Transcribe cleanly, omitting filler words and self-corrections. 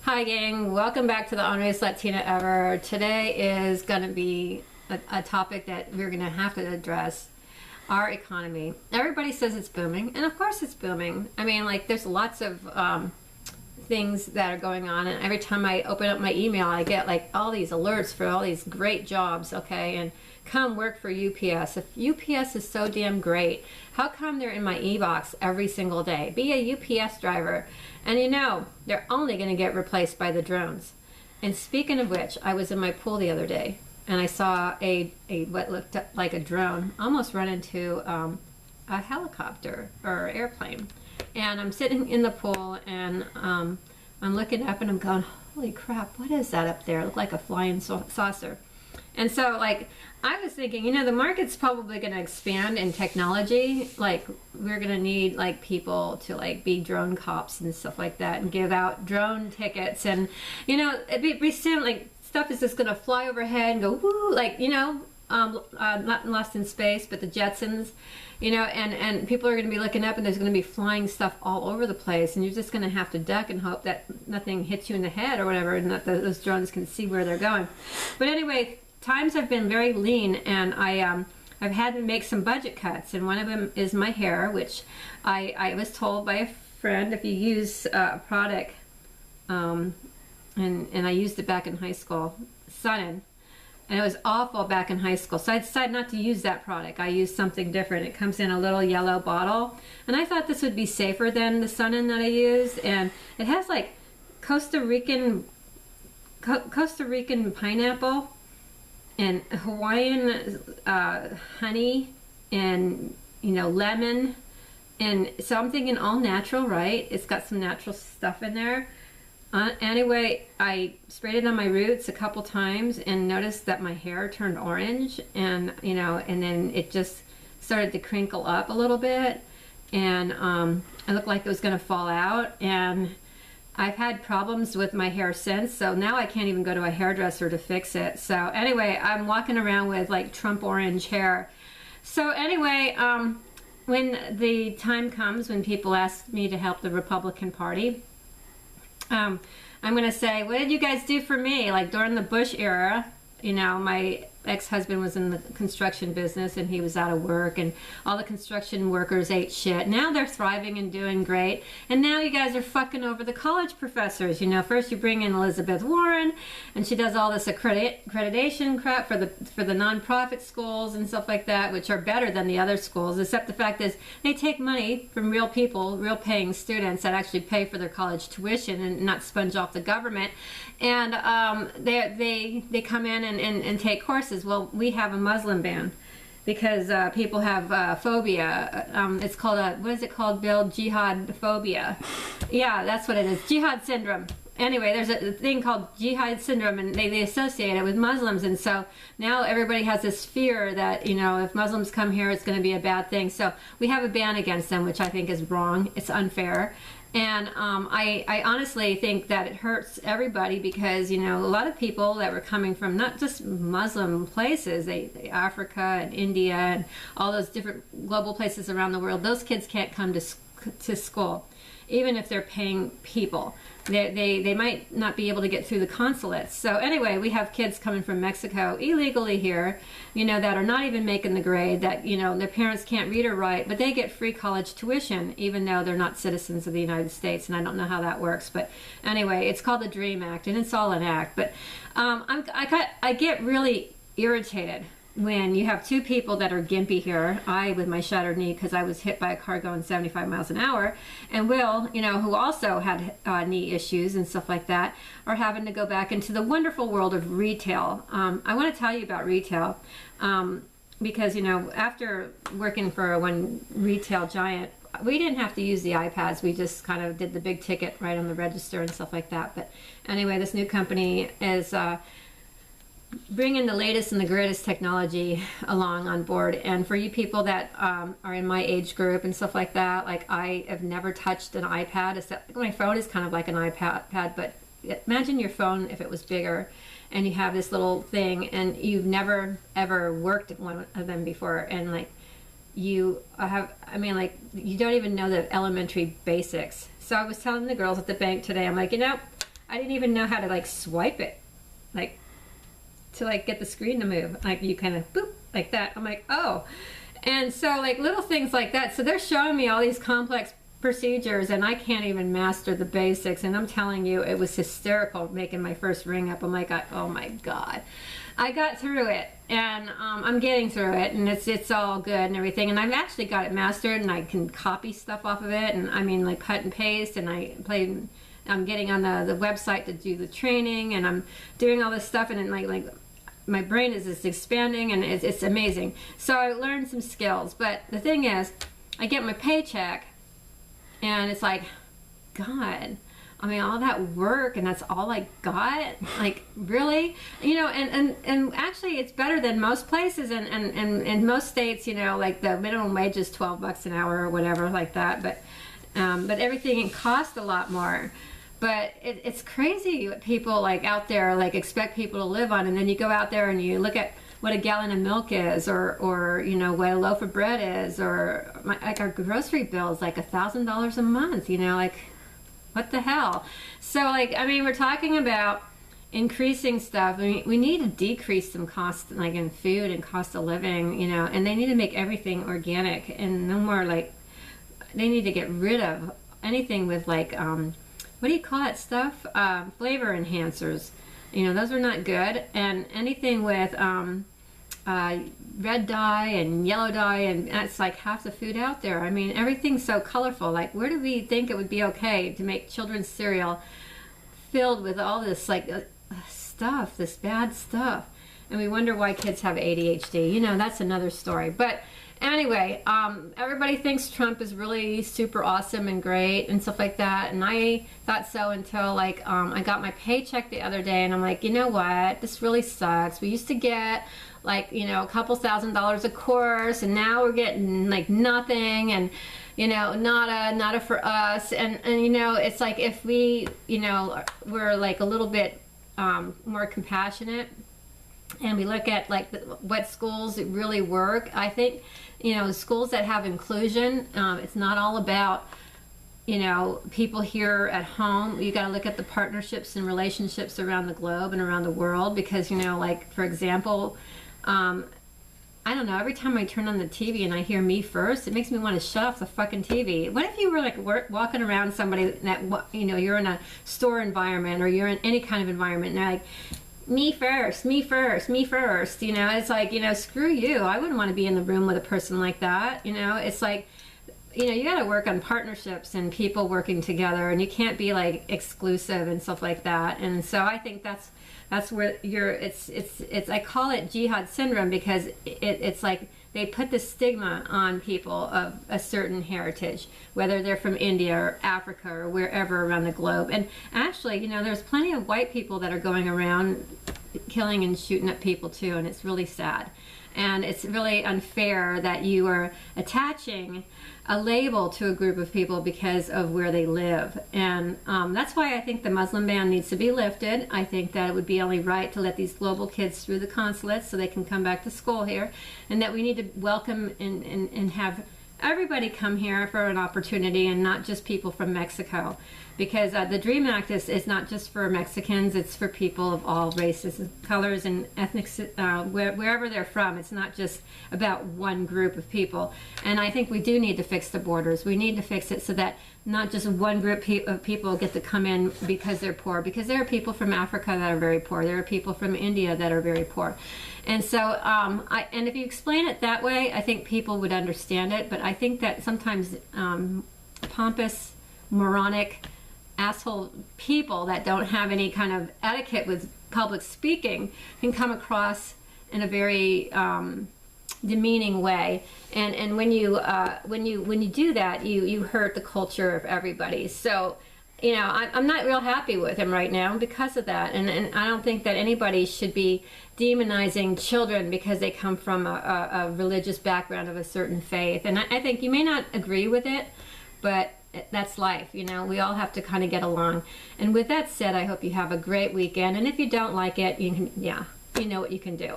Hi gang, welcome back to the Honest Latina Ever. Today is going to be a topic that we're going to have to address. Our economy. Everybody says it's booming, and of course it's booming. I mean, like, there's lots of things that are going on, and every time I open up my email I get like all these alerts for all these great jobs, okay, and come work for UPS. If UPS is so damn great, how come they're in my e-box every single day? Be a UPS driver, and you know they're only going to get replaced by the drones. And speaking of which, I was in my pool the other day and I saw a what looked like a drone almost run into a helicopter or airplane. And I'm sitting in the pool and I'm looking up and I'm going, holy crap, what is that up there? It looked like a flying saucer. And so, like, I was thinking, you know, the market's probably going to expand in technology. Like, we're going to need, like, people to, like, be drone cops and stuff like that and give out drone tickets. And, you know, it'd be soon, like, stuff is just going to fly overhead and go, woo, like, you know, not Lost in Space, but the Jetsons, you know, and people are going to be looking up and there's going to be flying stuff all over the place, and you're just going to have to duck and hope that nothing hits you in the head or whatever, and that those drones can see where they're going. But anyway, times have been very lean, and I've had to make some budget cuts, and one of them is my hair, which I was told by a friend, if you use a product, and I used it back in high school, Sun, and it was awful back in high school, so I decided not to use that product. I used something different. It comes in a little yellow bottle, and I thought this would be safer than the Sun that I used, and it has like Costa Rican pineapple and Hawaiian honey and, you know, lemon, and so I'm thinking all natural, right? It's got some natural stuff in there. Anyway, I sprayed it on my roots a couple times and noticed that my hair turned orange, and, you know, and then it just started to crinkle up a little bit, and it looked like it was going to fall out, and I've had problems with my hair since, so now I can't even go to a hairdresser to fix it. So anyway, I'm walking around with like Trump orange hair. So anyway, when the time comes when people ask me to help the Republican Party, I'm going to say, what did you guys do for me? Like during the Bush era, you know, my ex-husband was in the construction business and he was out of work, and all the construction workers ate shit. Now they're thriving and doing great, and now you guys are fucking over the college professors. You know, first you bring in Elizabeth Warren and she does all this accreditation crap for the nonprofit schools and stuff like that, which are better than the other schools, except the fact is they take money from real people, real paying students that actually pay for their college tuition and not sponge off the government, and they come in and take courses. Well, we have a Muslim ban because people have phobia. It's called what is it called, Bill? Jihad phobia. Yeah, that's what it is. Jihad syndrome. Anyway, there's a thing called jihad syndrome, and they associate it with Muslims, and so now everybody has this fear that, you know, if Muslims come here, it's going to be a bad thing. So we have a ban against them, which I think is wrong. It's unfair. And I honestly think that it hurts everybody because, you know, a lot of people that were coming from not just Muslim places, Africa and India and all those different global places around the world, those kids can't come to school, even if they're paying people. They might not be able to get through the consulates. So anyway, we have kids coming from Mexico illegally here, you know, that are not even making the grade, that, you know, their parents can't read or write, but they get free college tuition even though they're not citizens of the United States, and I don't know how that works. But anyway, it's called the DREAM Act, and it's all an act. But I get really irritated when you have two people that are gimpy here, I with my shattered knee because I was hit by a car going 75 miles an hour, and Will, you know, who also had knee issues and stuff like that, are having to go back into the wonderful world of retail. I want to tell you about retail because, you know, after working for one retail giant, we didn't have to use the iPads. We just kind of did the big ticket right on the register and stuff like that. But anyway, this new company is bringing the latest and the greatest technology along on board. And for you people that are in my age group and stuff like that, like, I have never touched an iPad, except my phone is kind of like an iPad, but imagine your phone if it was bigger and you have this little thing and you've never ever worked at one of them before, and like you have, I mean, like, you don't even know the elementary basics. So I was telling the girls at the bank today, I'm like, you know, I didn't even know how to like swipe it, like to like get the screen to move. Like you kind of boop like that. I'm like, oh. And so like little things like that. So they're showing me all these complex procedures and I can't even master the basics. And I'm telling you, it was hysterical making my first ring up. I'm like, oh my God. I got through it, and I'm getting through it, and it's all good and everything. And I've actually got it mastered, and I can copy stuff off of it, and I mean like cut and paste. And I'm getting on the website to do the training, and I'm doing all this stuff, and then like my brain is just expanding, and it's amazing. So I learned some skills, but the thing is, I get my paycheck, and it's like, God. I mean, all that work, and that's all I got? Like, really? You know, and actually, it's better than most places, and in most states, you know, like the minimum wage is $12 an hour or whatever like that, but everything costs a lot more. But it's crazy what people, like, out there, like, expect people to live on, and then you go out there and you look at what a gallon of milk is, or you know, what a loaf of bread is, or, like, our grocery bill is, like, $1,000 a month, you know, like... What the hell? So, like, I mean, we're talking about increasing stuff. I mean, we need to decrease some costs, like in food and cost of living, you know, and they need to make everything organic and no more, like, they need to get rid of anything with, like, what do you call that stuff? Flavor enhancers. You know, those are not good. And anything with red dye and yellow dye, and that's like half the food out there. I mean, everything's so colorful. Like, where do we think it would be okay to make children's cereal filled with all this like stuff, this bad stuff? And we wonder why kids have ADHD. You know, that's another story. But anyway, everybody thinks Trump is really super awesome and great and stuff like that. And I thought so until like I got my paycheck the other day, and I'm like, you know what? This really sucks. We used to get like, you know, a couple $1,000s a course, and now we're getting like nothing, and you know, nada for us. And you know, it's like if we, you know, we're like a little bit more compassionate, and we look at like what schools really work. I think, you know, schools that have inclusion, it's not all about, you know, people here at home. You got to look at the partnerships and relationships around the globe and around the world, because, you know, like, for example, I don't know, every time I turn on the TV and I hear "me first," it makes me want to shut off the fucking TV. What if you were like walking around somebody that, you know, you're in a store environment, or you're in any kind of environment, and they're like, me first, me first, me first, you know? It's like, you know, screw you. I wouldn't want to be in the room with a person like that, you know? It's like, you know, you got to work on partnerships and people working together, and you can't be like exclusive and stuff like that. And so I think that's where it's I call it jihad syndrome, because it's like they put the stigma on people of a certain heritage, whether they're from India or Africa or wherever around the globe. And actually, you know, there's plenty of white people that are going around killing and shooting at people too, and it's really sad. And it's really unfair that you are attaching a label to a group of people because of where they live. And that's why I think the Muslim ban needs to be lifted. I think that it would be only right to let these global kids through the consulates so they can come back to school here, and that we need to welcome and have everybody come here for an opportunity, and not just people from Mexico. Because the DREAM Act is not just for Mexicans, it's for people of all races and colors and ethnic, wherever they're from. It's not just about one group of people. And I think we do need to fix the borders. We need to fix it so that not just one group of people get to come in because they're poor. Because there are people from Africa that are very poor. There are people from India that are very poor. And so, and if you explain it that way, I think people would understand it. But I think that sometimes pompous, moronic, asshole people that don't have any kind of etiquette with public speaking can come across in a very demeaning way, and when you do that, you hurt the culture of everybody. So, you know, I'm not real happy with him right now because of that, and I don't think that anybody should be demonizing children because they come from a religious background of a certain faith. And I think you may not agree with it, but that's life, you know. We all have to kind of get along. And with that said, I hope you have a great weekend. And if you don't like it, you can, yeah, you know what you can do.